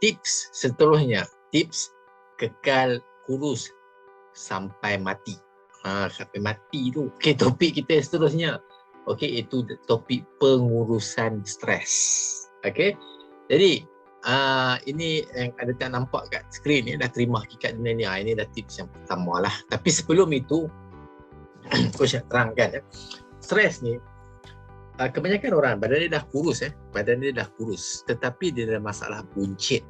Tips seterusnya, tips kekal kurus sampai mati. Sampai mati tu. Okey, topik kita seterusnya. Okey, itu topik pengurusan stres. Okey. Jadi, ini yang ada tak nampak kat skrin ni, dah terima hakikat dunia ni. Ini dah tips yang pertama lah. Tapi sebelum itu, Coach nak terangkan. Stres ni, kebanyakan orang badan dia dah kurus, tetapi dia ada masalah buncit.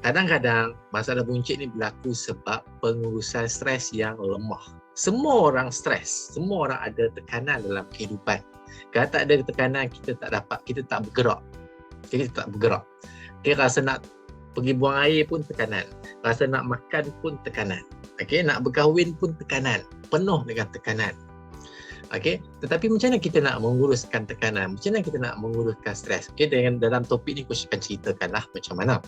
Kadang-kadang masalah buncit ni berlaku sebab pengurusan stres yang lemah. Semua orang stres, semua orang ada tekanan dalam kehidupan. Kalau tak ada tekanan, kita tak bergerak. Okay, rasa nak pergi buang air pun tekanan. Rasa nak makan pun tekanan. Okay, nak berkahwin pun tekanan. Penuh dengan tekanan. Okay, tetapi macam mana kita nak menguruskan tekanan? Macam mana kita nak menguruskan stres? Okay, dalam topik ni Coach akan ceritakanlah macam mana.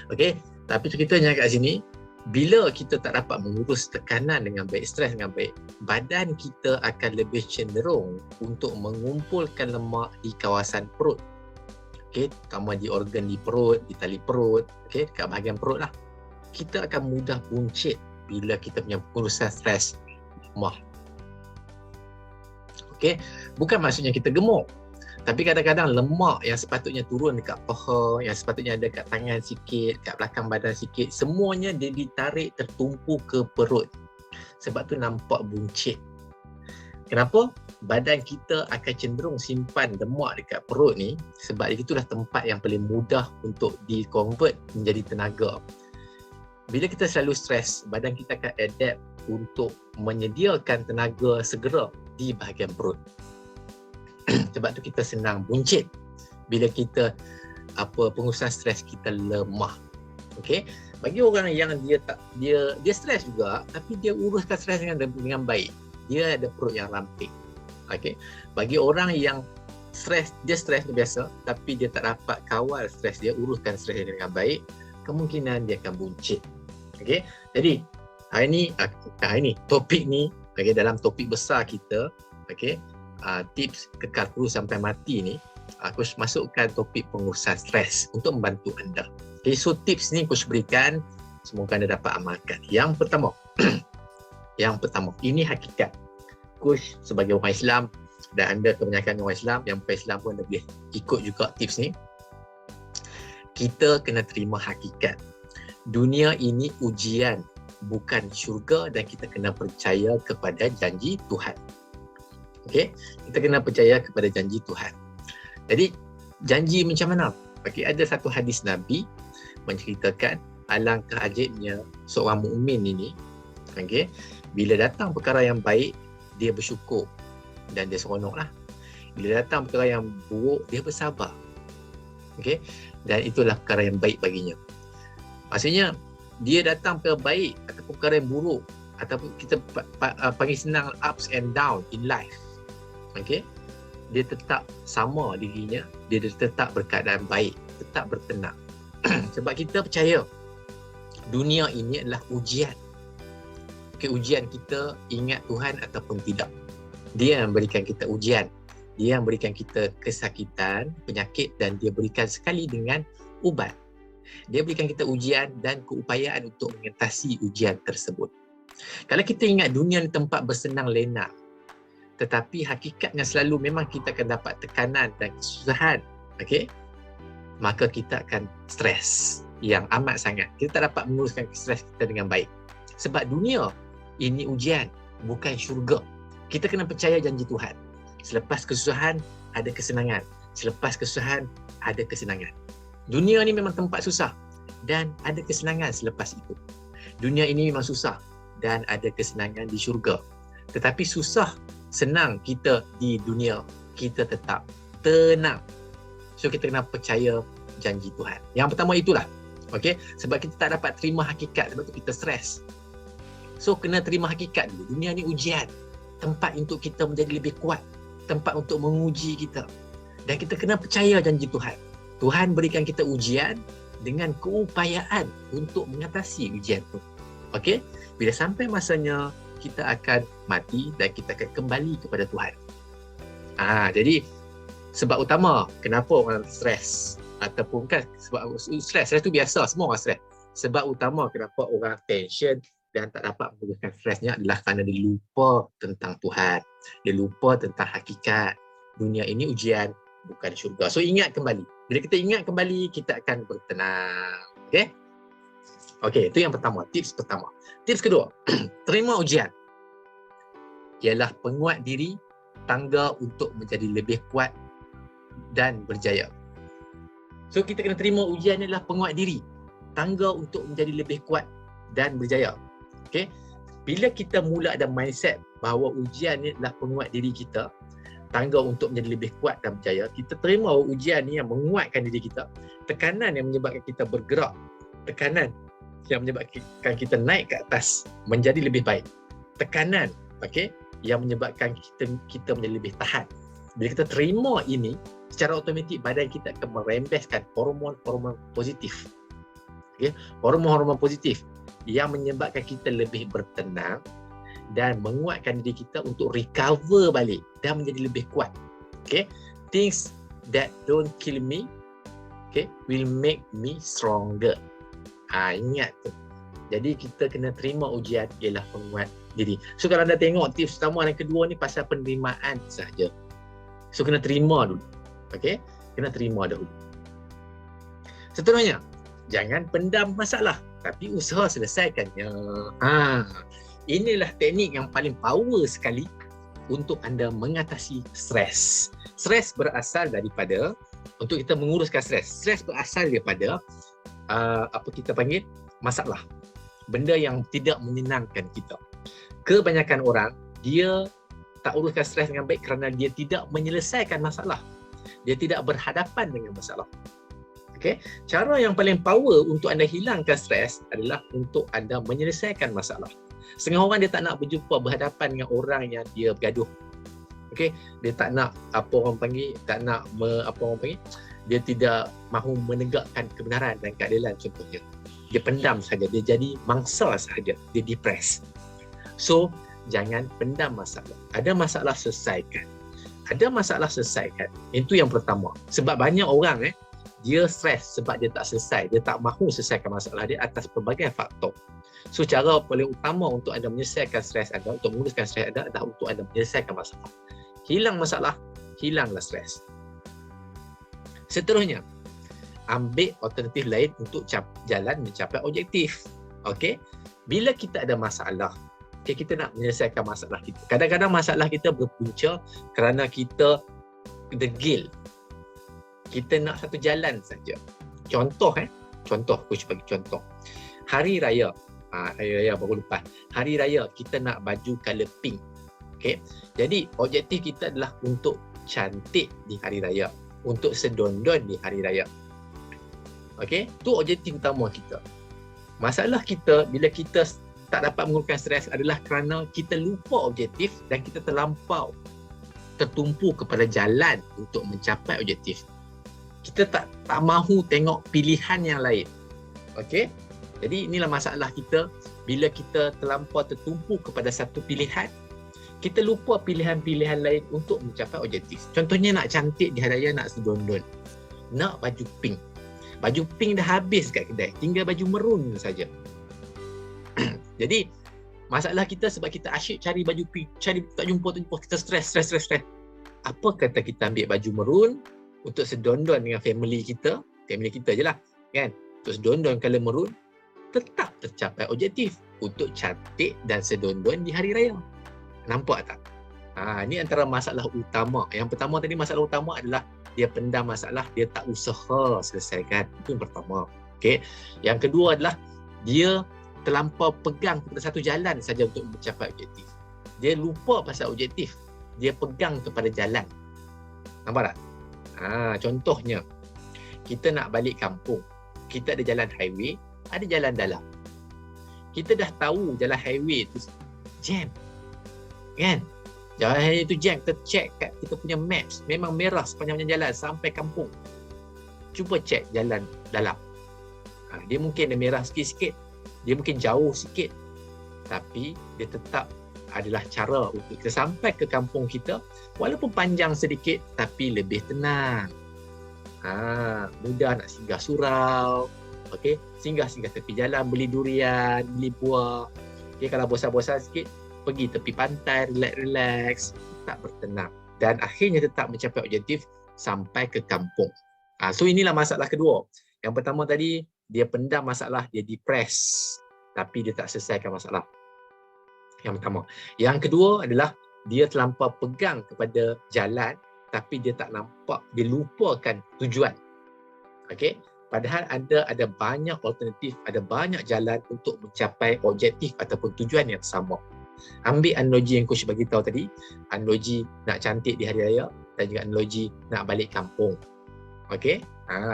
Okay, tapi ceritanya kat sini, bila kita tak dapat mengurus tekanan dengan baik, stres dengan baik, badan kita akan lebih cenderung untuk mengumpulkan lemak di kawasan perut. Okay, terutama di organ di perut, di tali perut, okay, kat bahagian perut lah. Kita akan mudah buncit bila kita punya pengurusan stres lemah. Okay, bukan maksudnya kita gemuk, tapi kadang-kadang lemak yang sepatutnya turun dekat paha, yang sepatutnya ada kat tangan sikit, kat belakang badan sikit, semuanya dia ditarik tertumpu ke perut. Sebab tu nampak buncit. Kenapa? Badan kita akan cenderung simpan lemak dekat perut ni sebab itulah tempat yang paling mudah untuk di-convert menjadi tenaga. Bila kita selalu stres, badan kita akan adapt untuk menyediakan tenaga segera di bahagian perut. Sebab tu kita senang buncit bila kita pengurusan stres kita lemah. Okey, bagi orang yang dia stres juga tapi dia uruskan stres dengan baik, dia ada perut yang ramping. Okey, bagi orang yang stres biasa tapi dia tak dapat kawal stres dia, uruskan stres dia dengan baik, kemungkinan dia akan buncit. Okey, jadi hari ni topik ni, okay, dalam topik besar kita, okay, tips kekal kurus sampai mati ni, Coach masukkan topik pengurusan stres untuk membantu anda. Okay, so tips ni Coach berikan, semoga anda dapat amalkan. Yang pertama, ini hakikat. Coach sebagai orang Islam dan anda kebanyakan orang Islam, yang bukan Islam pun anda boleh ikut juga tips ni. Kita kena terima hakikat. Dunia ini ujian, bukan syurga, dan kita kena percaya kepada janji Tuhan. Okey, kita kena percaya kepada janji Tuhan. Jadi, janji macam mana? Okey, ada satu hadis Nabi menceritakan alangkah ajaibnya seorang mukmin ini. Okey, bila datang perkara yang baik, dia bersyukur dan dia seronoklah. Bila datang perkara yang buruk, dia bersabar. Okey, dan itulah perkara yang baik baginya. Maksudnya, dia datang perkara baik ataupun perkara yang buruk, ataupun kita panggil senang ups and down in life. Okey, dia tetap sama dirinya, dia tetap berkeadaan baik, tetap bertenang. Sebab kita percaya dunia ini adalah ujian. Okey, ujian kita ingat Tuhan ataupun tidak. Dia yang berikan kita ujian. Dia yang berikan kita kesakitan, penyakit, dan dia berikan sekali dengan ubat. Dia berikan kita ujian dan keupayaan untuk mengatasi ujian tersebut. Kalau kita ingat dunia ni tempat bersenang lenang, tetapi hakikatnya selalu memang kita akan dapat tekanan dan kesusahan, okey, maka kita akan stres yang amat sangat. Kita tak dapat menguruskan stres kita dengan baik. Sebab dunia ini ujian, bukan syurga. Kita kena percaya janji Tuhan. Selepas kesusahan, ada kesenangan. Selepas kesusahan, ada kesenangan. Dunia ni memang tempat susah dan ada kesenangan selepas itu. Dunia ini memang susah dan ada kesenangan di syurga. Tetapi susah, senang kita di dunia, kita tetap tenang. So kita kena percaya janji Tuhan. Yang pertama itulah. Okey, sebab kita tak dapat terima hakikat, sebab tu kita stres. So kena terima hakikat dulu. Dunia ni ujian, tempat untuk kita menjadi lebih kuat, tempat untuk menguji kita. Dan kita kena percaya janji Tuhan. Tuhan berikan kita ujian dengan keupayaan untuk mengatasi ujian itu. Okey? Bila sampai masanya, kita akan mati dan kita akan kembali kepada Tuhan. Jadi sebab utama kenapa orang stres. ataupun kan sebab stres tu biasa, semua orang stres. Sebab utama kenapa orang tension dan tak dapat menguruskan stresnya adalah kerana dia lupa tentang Tuhan. Dia lupa tentang hakikat. Dunia ini ujian, bukan syurga. So ingat kembali. Bila kita ingat kembali, kita akan bertenang. Okey? Okey, itu yang pertama, tips pertama. Tips kedua, terima ujian. Ialah penguat diri, tangga untuk menjadi lebih kuat dan berjaya. So kita kena terima ujian adalah penguat diri, tangga untuk menjadi lebih kuat dan berjaya. Okey? Bila kita mula ada mindset bahawa ujian ni adalah penguat diri kita, tangga untuk menjadi lebih kuat dan berjaya, kita terima ujian ni yang menguatkan diri kita, tekanan yang menyebabkan kita bergerak, tekanan yang menyebabkan kita naik ke atas menjadi lebih baik, tekanan yang menyebabkan kita menjadi lebih tahan. Bila kita terima ini, secara automatik badan kita akan merembeskan hormon-hormon positif, hormon-hormon positif yang menyebabkan kita lebih bertenang dan menguatkan diri kita untuk recover balik dan menjadi lebih kuat. Things that don't kill me will make me stronger. Ingat tu. Jadi kita kena terima ujian ialah penguat diri. So kalau anda tengok tips pertama dan kedua ni pasal penerimaan sahaja. So kena terima dulu. Kena terima dahulu. Seterusnya, jangan pendam masalah tapi usaha selesaikannya. Inilah teknik yang paling power sekali untuk anda mengatasi stres. Stres berasal daripada, untuk kita menguruskan stres, stres berasal daripada apa kita panggil masalah, benda yang tidak menyenangkan kita. Kebanyakan orang dia tak uruskan stres dengan baik kerana dia tidak menyelesaikan masalah, dia tidak berhadapan dengan masalah. Cara yang paling power untuk anda hilangkan stres adalah untuk anda menyelesaikan masalah. Setengah orang dia tak nak berhadapan dengan orang yang dia bergaduh. Dia tak nak dia tidak mahu menegakkan kebenaran dan keadilan contohnya. Dia pendam saja, dia jadi mangsa saja, dia depres. So, jangan pendam masalah. Ada masalah, selesaikan. Ada masalah, selesaikan. Itu yang pertama. Sebab banyak orang dia stres sebab dia tak selesai, dia tak mahu selesaikan masalah dia atas pelbagai faktor. So, cara paling utama untuk anda menyelesaikan stres anda, untuk menguruskan stres anda adalah untuk anda menyelesaikan masalah. Hilang masalah, hilanglah stres. Seterusnya, ambil alternatif lain untuk jalan mencapai objektif. Bila kita ada masalah, kita nak menyelesaikan masalah kita. Kadang-kadang masalah kita berpunca kerana kita degil. Kita nak satu jalan saja. Contoh, coach bagi contoh. Hari raya, hari raya baru lepas. Hari raya kita nak baju color pink. Jadi objektif kita adalah untuk cantik di hari raya, untuk sedondon di hari raya. Itu objektif utama kita. Masalah kita bila kita tak dapat menguruskan stres adalah kerana kita lupa objektif dan kita terlampau tertumpu kepada jalan untuk mencapai objektif. Kita tak mahu tengok pilihan yang lain. Jadi inilah masalah kita. Bila kita terlampau tertumpu kepada satu pilihan, kita lupa pilihan-pilihan lain untuk mencapai objektif. Contohnya nak cantik di hari raya, nak sedondon, nak baju pink. Baju pink dah habis kat kedai, tinggal baju merun saja. Jadi masalah kita sebab kita asyik cari baju pink, cari tak jumpa, kita stres. Apa kata kita ambil baju merun untuk sedondon dengan family kita je lah, kan? Untuk sedondon color merun, tetap tercapai objektif untuk cantik dan sedondon di hari raya. Nampak tak? Ini antara masalah utama. Yang pertama tadi, masalah utama adalah dia pendam masalah, dia tak usaha selesaikan. Itu yang pertama. Yang kedua adalah dia terlampau pegang kepada satu jalan saja untuk mencapai objektif. Dia lupa pasal objektif, dia pegang kepada jalan. Nampak tak? Contohnya, kita nak balik kampung, kita ada jalan highway, ada jalan dalam. Kita dah tahu jalan highway tu jam, kan? Jalan highway tu jam, kita check kat kita punya maps, memang merah sepanjang jalan sampai kampung. Cuba check jalan dalam. Dia mungkin ada merah sikit-sikit, dia mungkin jauh sikit, tapi dia tetap adalah cara untuk kita sampai ke kampung kita, walaupun panjang sedikit tapi lebih tenang. Mudah nak singgah surau. Okey, singgah-singgah tepi jalan, beli durian, beli buah. Okey, kalau bosan-bosan sikit, pergi tepi pantai, relax-relax, tak bertenang. Dan akhirnya tetap mencapai objektif sampai ke kampung. So inilah masalah kedua. Yang pertama tadi, dia pendam masalah, dia depress. Tapi dia tak selesaikan masalah. Yang pertama. Yang kedua adalah, dia terlampau pegang kepada jalan, tapi dia tak nampak, dia lupakan tujuan. Okey? Padahal ada banyak alternatif, ada banyak jalan untuk mencapai objektif ataupun tujuan yang sama. Ambil analogi yang coach bagi tahu tadi, analogi nak cantik di hari raya dan juga analogi nak balik kampung. Okey?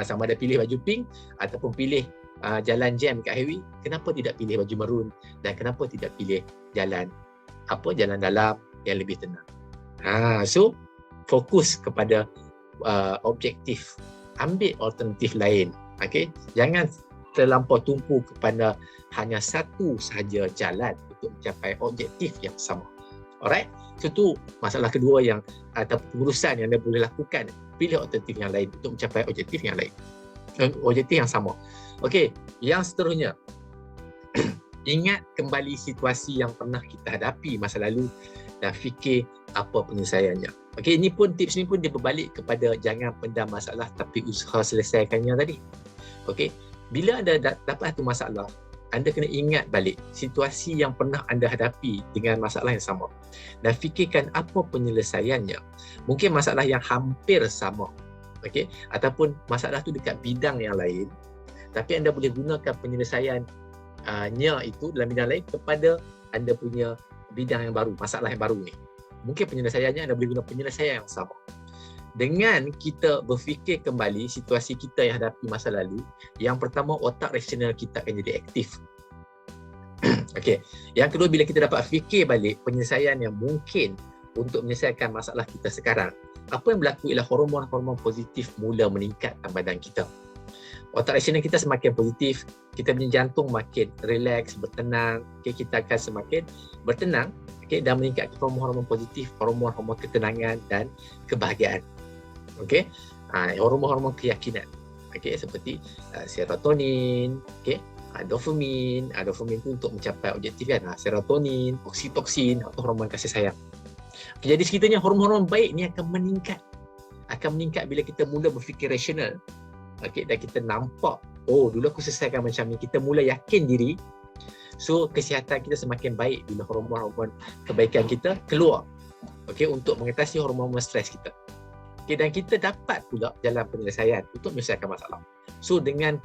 Sama ada pilih baju pink ataupun pilih jalan jam kat highway, kenapa tidak pilih baju maroon dan kenapa tidak pilih jalan dalam yang lebih tenang. So fokus kepada objektif, ambil alternatif lain. Okey, jangan terlampau tumpu kepada hanya satu sahaja jalan untuk mencapai objektif yang sama. Alright, so tu masalah kedua yang atau pengurusan yang anda boleh lakukan, pilih alternatif yang lain untuk mencapai objektif yang lain, objektif yang sama. Okey, yang seterusnya, ingat kembali situasi yang pernah kita hadapi masa lalu dan fikir apa penyelesaiannya. Okey, tips ni pun dia berbalik kepada jangan pendam masalah tapi usaha selesaikannya tadi. Okey, bila anda dapat satu masalah, anda kena ingat balik situasi yang pernah anda hadapi dengan masalah yang sama dan fikirkan apa penyelesaiannya. Mungkin masalah yang hampir sama, okey, ataupun masalah tu dekat bidang yang lain, tapi anda boleh gunakan penyelesaiannya itu dalam bidang lain kepada anda punya bidang yang baru, masalah yang baru ni. Mungkin penyelesaiannya anda boleh guna penyelesaian yang sama. Dengan kita berfikir kembali situasi kita yang hadapi masa lalu, yang pertama otak rasional kita akan jadi aktif. Okey. Yang kedua, bila kita dapat fikir balik penyelesaian yang mungkin untuk menyelesaikan masalah kita sekarang, apa yang berlaku ialah hormon-hormon positif mula meningkat dalam badan kita. Otak rasional kita semakin positif, kita punya jantung makin relax, bertenang, okay, kita akan semakin bertenang, okay, dan meningkatkan hormon-hormon positif, hormon-hormon ketenangan dan kebahagiaan. Okey, hormon-hormon keyakinan, okey, seperti serotonin, okey, dopamin. Dopamin itu untuk mencapai objektif kan, serotonin, oksitoksin atau hormon kasih sayang. Okay, jadi sekiranya hormon-hormon baik ni akan meningkat bila kita mula berfikir rasional. Okey, dan kita nampak, oh dulu aku selesaikan macam ni, kita mula yakin diri. So kesihatan kita semakin baik bila hormon-hormon kebaikan kita keluar, okey, untuk mengatasi hormon-hormon stres kita. Okay, dan kita dapat pula jalan penyelesaian untuk menyelesaikan masalah. So dengan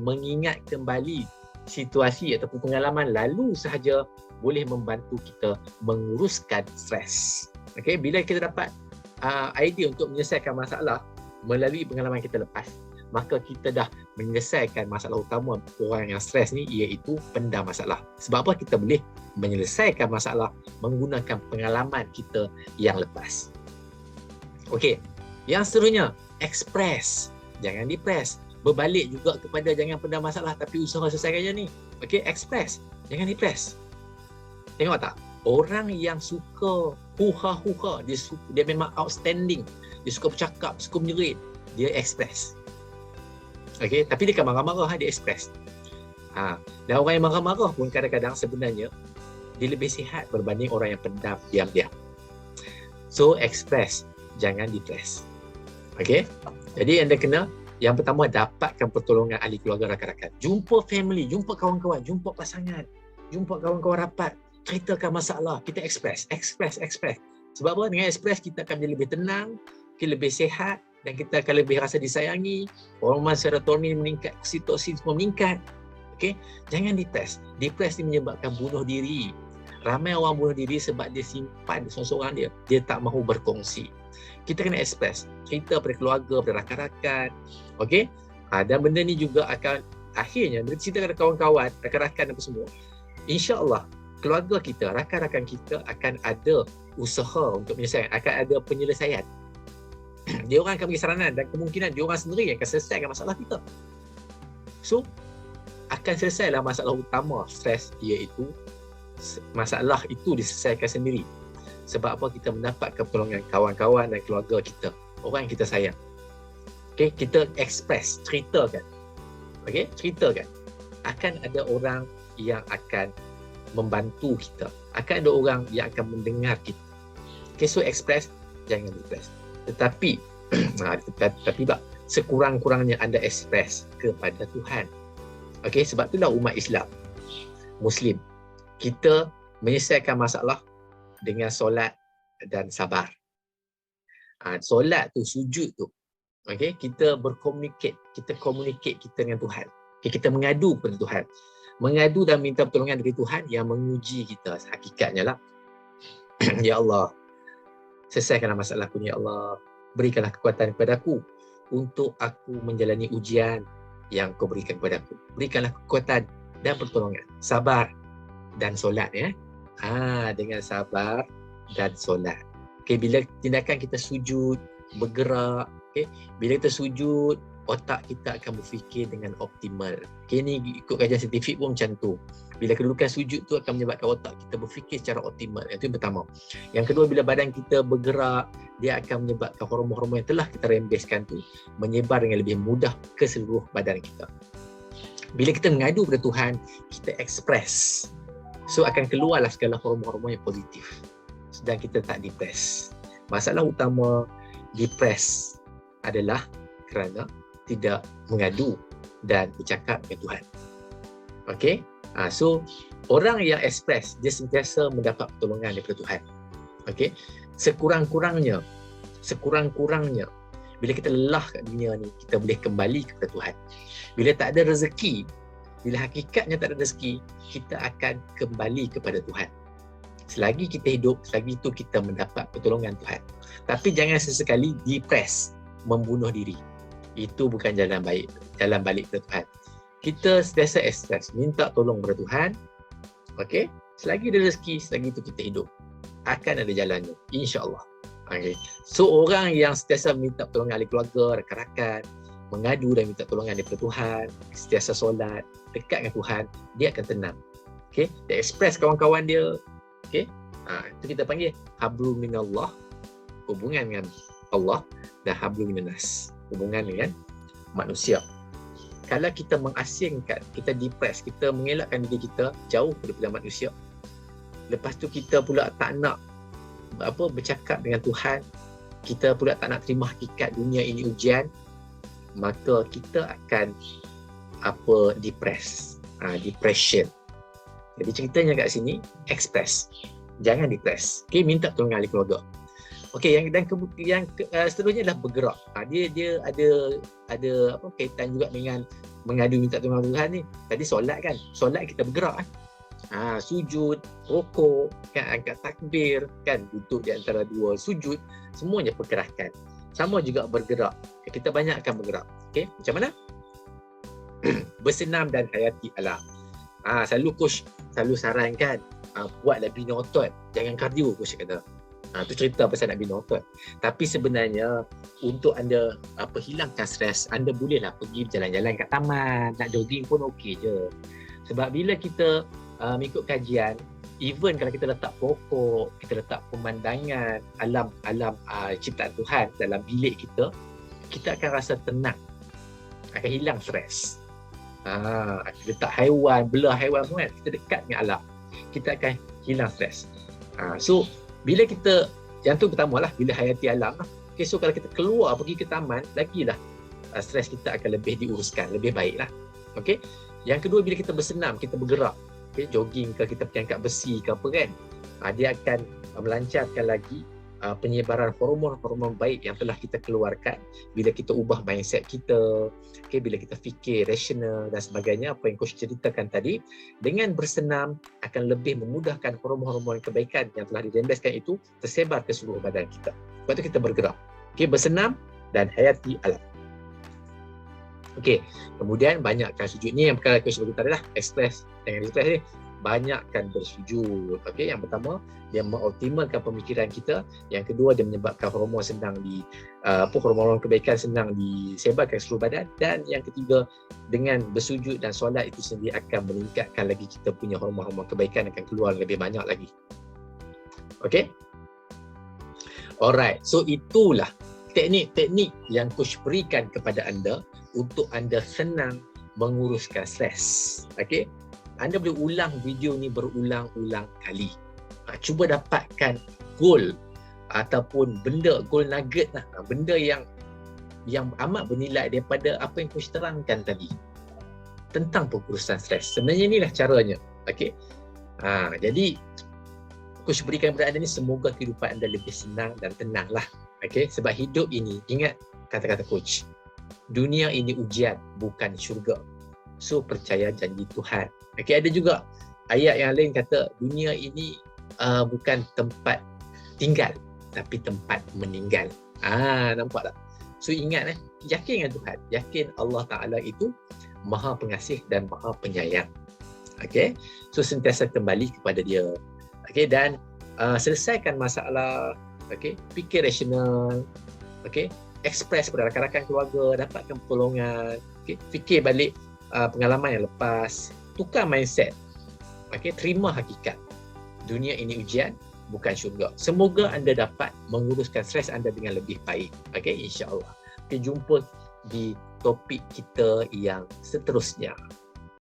mengingat kembali situasi ataupun pengalaman lalu sahaja boleh membantu kita menguruskan stres. Okay, bila kita dapat idea untuk menyelesaikan masalah melalui pengalaman kita lepas, maka kita dah menyelesaikan masalah utama orang yang stres ni, iaitu pendam masalah. Sebab apa? Kita boleh menyelesaikan masalah menggunakan pengalaman kita yang lepas. Okey, yang seterusnya, express. Jangan depress. Berbalik juga kepada jangan pendam masalah tapi usaha selesaikannya ni. Okey, express. Jangan depress. Tengok tak? Orang yang suka huha-huha, dia memang outstanding. Dia suka bercakap, suka menjerit. Dia express. Okey, tapi dia kan marah-marah, dia express. Dan orang yang marah-marah pun kadang-kadang sebenarnya dia lebih sihat berbanding orang yang pendam diam-diam. So, express. Jangan depress. Okey? Jadi anda kena, yang pertama, dapatkan pertolongan ahli keluarga, rakan-rakan. Jumpa family, jumpa kawan-kawan, jumpa pasangan, jumpa kawan-kawan rapat, ceritakan masalah, kita express. Sebab apa? Dengan express kita akan menjadi lebih tenang, kita lebih sihat dan kita akan lebih rasa disayangi, hormon serotonin meningkat, oksitoksin semua meningkat. Okey? Jangan depress. Depress ni menyebabkan bunuh diri. Ramai orang bunuh diri sebab dia simpan seorang-seorang dia. Dia tak mahu berkongsi. Kita kena express, cerita pada keluarga, pada rakan-rakan. Okey? Dan benda ni juga akan akhirnya bila cerita kepada kawan-kawan, rakan-rakan apa semua, insya-Allah keluarga kita, rakan-rakan kita akan ada usaha untuk menyelesaikan, akan ada penyelesaian. Dia orang akan bagi saranan dan kemungkinan dia orang sendiri akan selesaikan masalah kita. So, akan selesailah masalah utama stres, iaitu masalah itu diselesaikan sendiri. Sebab apa? Kita mendapat pertolongan kawan-kawan dan keluarga kita, orang yang kita sayang. Okay, Okay, kita express, ceritakan. Okay, ceritakan. Akan ada orang yang akan membantu kita. Akan ada orang yang akan mendengar kita. Okay, so express, jangan depress. Tetapi, tapi sekurang-kurangnya anda express kepada Tuhan. Okay, sebab itulah umat Islam, Muslim, kita menyelesaikan masalah dengan solat dan sabar. Solat tu, sujud tu, okay, kita berkomunikasi, kita dengan Tuhan. Okay, kita mengadu kepada Tuhan. Mengadu dan minta pertolongan dari Tuhan yang menguji kita hakikatnya lah. Ya Allah, selesaikanlah masalahku ni, ya Allah. Berikanlah kekuatan kepada aku untuk aku menjalani ujian yang kau berikan kepada aku. Berikanlah kekuatan dan pertolongan. Sabar dan solat, ya. Dengan sabar dan solat. Okay, bila tindakan kita sujud, bergerak, okay, bila kita sujud, otak kita akan berfikir dengan optimal. Okay, ni ikut kajian saintifik pun macam tu. Bila kedudukan sujud tu akan menyebabkan otak kita berfikir secara optimal. Itu yang pertama. Yang kedua, bila badan kita bergerak, dia akan menyebabkan hormon-hormon yang telah kita rembeskan tu menyebar dengan lebih mudah ke seluruh badan kita. Bila kita mengadu kepada Tuhan, kita express. So akan keluarlah segala hormon-hormon yang positif. Sedang kita tak depres. Masalah utama depres adalah kerana tidak mengadu dan bercakap dengan Tuhan. Okey? So orang yang express, dia sentiasa mendapat pertolongan daripada Tuhan. Okey? Sekurang-kurangnya bila kita lelah kat dunia ni, kita boleh kembali kepada Tuhan. Bila tak ada rezeki, bila hakikatnya tak ada rezeki, kita akan kembali kepada Tuhan. Selagi kita hidup, selagi itu kita mendapat pertolongan Tuhan. Tapi jangan sesekali depres, membunuh diri. Itu bukan jalan baik, jalan balik kepada Tuhan. Kita sentiasa express, minta tolong kepada Tuhan. Okey? Selagi ada rezeki, selagi itu kita hidup. Akan ada jalannya, insya-Allah. Okay. So orang yang sentiasa minta pertolongan ahli keluarga, rakan-rakan, mengadu dan minta tolongan daripada Tuhan, sentiasa solat, dekat dengan Tuhan, dia akan tenang. Okey? Dia express kawan-kawan dia. Okey? Itu kita panggil hablum minallah, hubungan dengan Allah, dan hablum minannas, hubungan dengan manusia. Kalau kita mengasingkan, kita depres, kita mengelakkan diri kita jauh daripada manusia, lepas tu kita pula tak nak bercakap dengan Tuhan, kita pula tak nak terima hakikat dunia ini ujian, maka kita akan depression. Jadi ceritanya kat sini, express, jangan depress. Okay, minta tolong ahli keluarga. Okey, yang seterusnya adalah bergerak. Dia ada kaitan juga dengan mengadu minta tolong Tuhan ni. Tadi solat kan, solat kita bergerak kan. Sujud, rukuk, kan, angkat takbir, kan, duduk di antara dua sujud, semuanya pergerakan. Sama juga bergerak. Kita banyak akan bergerak. Okey, macam mana? Bersenam dan hayati alam. Selalu coach selalu sarankan buatlah bina otot, jangan kardio, coach kata. Tu cerita pasal nak bina otot. Tapi sebenarnya untuk anda hilangkan stres, anda bolehlah pergi berjalan-jalan kat taman, nak jogging pun okey je. Sebab bila kita mengikut kajian, even kalau kita letak pokok, kita letak pemandangan alam ciptaan Tuhan dalam bilik kita, kita akan rasa tenang, akan hilang stres. Letak haiwan, belah haiwan pun kan, kita dekat dengan alam, kita akan hilang stres. So bila kita, yang tu pertama lah, bila hayati alam lah. Okay, so kalau kita keluar pergi ke taman, lagilah stres kita akan lebih diuruskan, lebih baik lah. Okay. Yang kedua, bila kita bersenam, kita bergerak, okay, jogging ke, kita pergi angkat besi ke apa kan, dia akan melancarkan lagi penyebaran hormon-hormon baik yang telah kita keluarkan bila kita ubah mindset kita, okay, bila kita fikir rasional dan sebagainya. Apa yang coach ceritakan tadi, dengan bersenam akan lebih memudahkan hormon-hormon kebaikan yang telah dirembeskan itu tersebar ke seluruh badan kita. Sebab itu kita bergerak, okay, bersenam dan hayati alam. Okey, kemudian banyakkan sujud ni, yang perkara coach beritahu tadi lah, express dengan express ni, banyakkan bersujud. Okey, yang pertama, dia mengoptimalkan pemikiran kita. Yang kedua, dia menyebabkan hormon senang hormon kebaikan senang disebarkan ke seluruh badan. Dan yang ketiga, dengan bersujud dan solat itu sendiri akan meningkatkan lagi kita punya hormon-hormon kebaikan, akan keluar lebih banyak lagi. Okey? Alright, so itulah teknik-teknik yang coach berikan kepada anda untuk anda senang menguruskan stres. Okey, anda boleh ulang video ni berulang-ulang kali. Cuba dapatkan goal ataupun benda, goal nugget lah, benda yang amat bernilai daripada apa yang coach terangkan tadi tentang pengurusan stres. Sebenarnya inilah caranya. Okey. Jadi coach berikan kepada anda ni, semoga kehidupan anda lebih senang dan tenang lah. Okey, sebab hidup ini, ingat kata-kata coach, dunia ini ujian, bukan syurga. So percaya janji Tuhan. Okey, ada juga ayat yang lain kata dunia ini bukan tempat tinggal, tapi tempat meninggal. Nampak tak? So ingat yakin dengan Tuhan, yakin Allah Ta'ala itu Maha Pengasih dan Maha Penyayang. Okey, so sentiasa kembali kepada Dia. Okey, dan selesaikan masalah. Okey, fikir rasional. Okey, express kepada rakan-rakan keluarga, dapatkan pertolongan. Okey, fikir balik pengalaman yang lepas, tukar mindset. Okey, terima hakikat. Dunia ini ujian, bukan syurga. Semoga anda dapat menguruskan stres anda dengan lebih baik. Okey, insya-Allah. Kita jumpa di topik kita yang seterusnya.